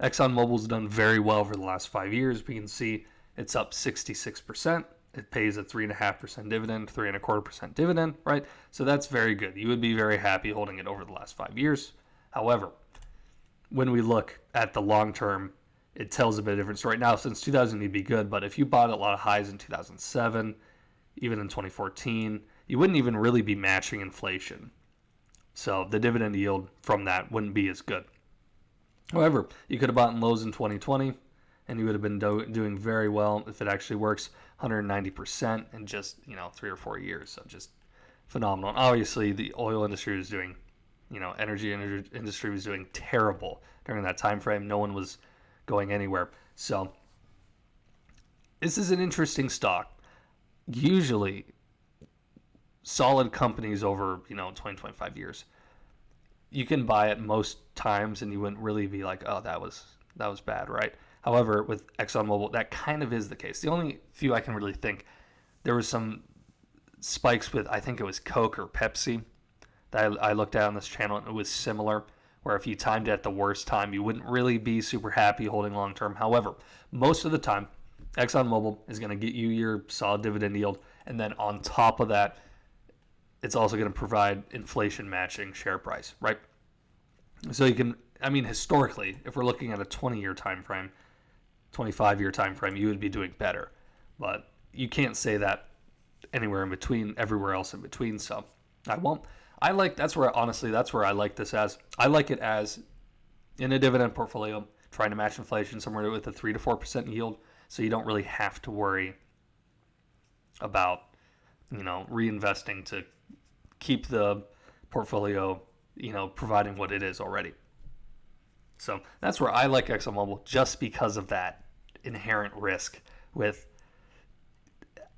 ExxonMobil's done very well over the last 5 years. We can see it's up 66%. It pays a 3.5% dividend, 3.25% dividend, right? So that's very good. You would be very happy holding it over the last 5 years. However, when we look at the long term, it tells a bit of a different story. Now, since 2000, you'd be good, but if you bought a lot of highs in 2007, even in 2014, you wouldn't even really be matching inflation. So the dividend yield from that wouldn't be as good. However, you could have bought in lows in 2020, and you would have been doing very well if it actually works, 190% in just 3 or 4 years. So just phenomenal. And obviously, the oil industry was doing, energy industry was doing terrible during that time frame. No one was going anywhere. So this is an interesting stock. Usually, solid companies over 20, 25 years, you can buy it most times, and you wouldn't really be like, oh, that was bad, right? However, with ExxonMobil, that kind of is the case. The only few I can really think, there was some spikes with, I think it was Coke or Pepsi that I looked at on this channel, and it was similar, where if you timed it at the worst time, you wouldn't really be super happy holding long term. However, most of the time, ExxonMobil is going to get you your solid dividend yield, and then on top of that, it's also going to provide inflation matching share price, right? So you can, historically, if we're looking at a 20-year time frame, 25-year time frame, you would be doing better. But you can't say that anywhere in between, everywhere else in between. So I won't. That's where I like this as. I like it as in a dividend portfolio, trying to match inflation somewhere with a 3 to 4% yield. So you don't really have to worry about, reinvesting to keep the portfolio, providing what it is already. So that's where I like ExxonMobil, just because of that inherent risk with,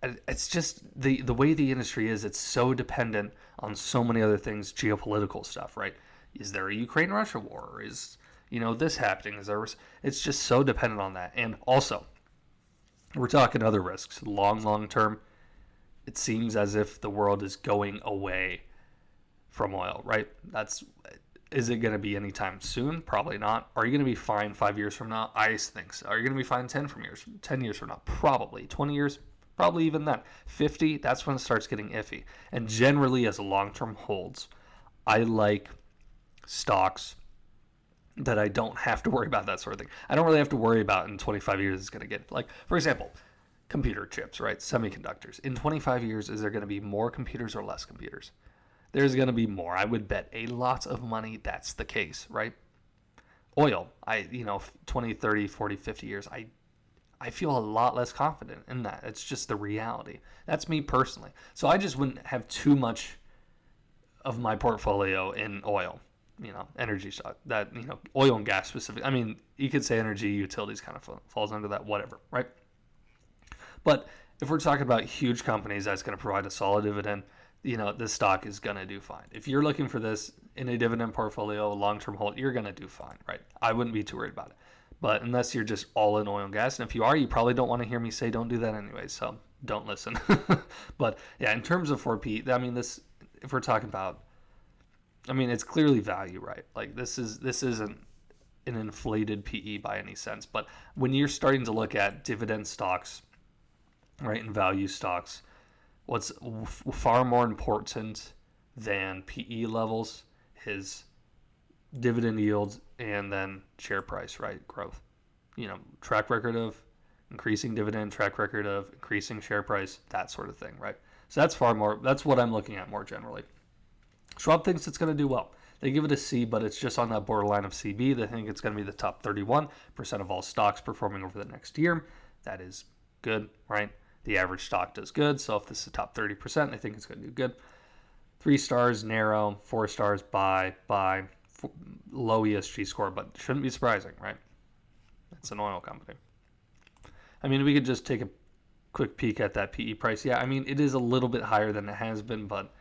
it's just the way the industry is, it's so dependent on so many other things, geopolitical stuff, right? Is there a Ukraine-Russia war? Is, this happening? It's just so dependent on that. And also, we're talking other risks, long term. It seems as if the world is going away from oil, right? Is it going to be anytime soon? Probably not. Are you going to be fine 5 years from now? I think so. Are you going to be fine 10 years from now? Probably. 20 years? Probably even then. 50, that's when it starts getting iffy. And generally, as a long-term holds, I like stocks that I don't have to worry about that sort of thing. I don't really have to worry about in 25 years it's going to get, like, for example, computer chips, right? Semiconductors. In 25 years, is there going to be more computers or less computers? There's going to be more. I would bet a lot of money that's the case, right? Oil, 20, 30, 40, 50 years, I feel a lot less confident in that. It's just the reality. That's me personally. So I just wouldn't have too much of my portfolio in oil, energy stock, that, oil and gas specific. You could say energy, utilities kind of falls under that, whatever, right? But if we're talking about huge companies that's going to provide a solid dividend, this stock is going to do fine. If you're looking for this in a dividend portfolio, long-term hold, you're going to do fine, right? I wouldn't be too worried about it. But unless you're just all in oil and gas, and if you are, you probably don't want to hear me say don't do that anyway, so don't listen. But yeah, in terms of 4P, if we're talking about, it's clearly value, right? Like this isn't an inflated PE by any sense. But when you're starting to look at dividend stocks, right, and value stocks, what's far more important than PE levels is dividend yields and then share price, right? Growth. Track record of increasing dividend, track record of increasing share price, that sort of thing, right? So that's what I'm looking at more generally. Schwab thinks it's going to do well. They give it a C, but it's just on that borderline of CB. They think it's going to be the top 31% of all stocks performing over the next year. That is good, right? The average stock does good, so if this is the top 30%, I think it's going to do good. 3 stars, narrow. 4 stars, buy. Low ESG score, but shouldn't be surprising, right? It's an oil company. We could just take a quick peek at that PE price. Yeah, it is a little bit higher than it has been, but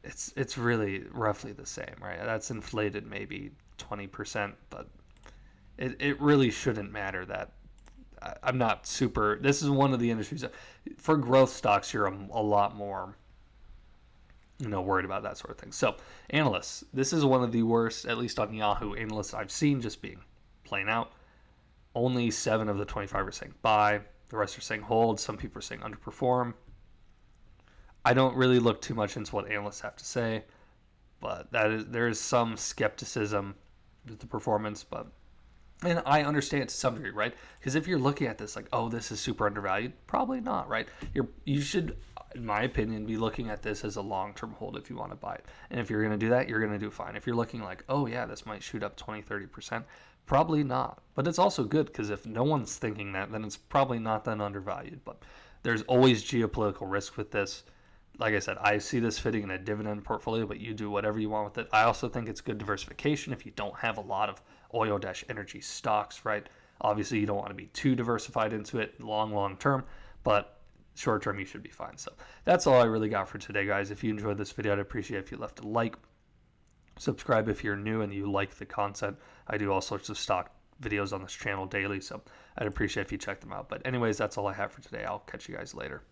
it's really roughly the same, right? That's inflated maybe 20%, but it really shouldn't matter that. I'm not super. This is one of the industries for growth stocks. You're a lot more worried about that sort of thing. So analysts, this is one of the worst, at least on Yahoo, analysts I've seen just being plain out. Only 7 of the 25 are saying buy. The rest are saying hold. Some people are saying underperform. I don't really look too much into what analysts have to say, but there is some skepticism with the performance, and I understand to some degree, right? Because if you're looking at this like, oh, this is super undervalued, probably not, right? You should, in my opinion, be looking at this as a long-term hold if you want to buy it. And if you're going to do that, you're going to do fine. If you're looking like, oh yeah, this might shoot up 20, 30%, probably not. But it's also good because if no one's thinking that, then it's probably not that undervalued. But there's always geopolitical risk with this. Like I said, I see this fitting in a dividend portfolio, but you do whatever you want with it. I also think it's good diversification if you don't have a lot of oil-energy stocks, right? Obviously, you don't want to be too diversified into it long term, but short term, you should be fine. So that's all I really got for today, guys. If you enjoyed this video, I'd appreciate if you left a like. Subscribe if you're new and you like the content. I do all sorts of stock videos on this channel daily, so I'd appreciate if you check them out. But anyways, that's all I have for today. I'll catch you guys later.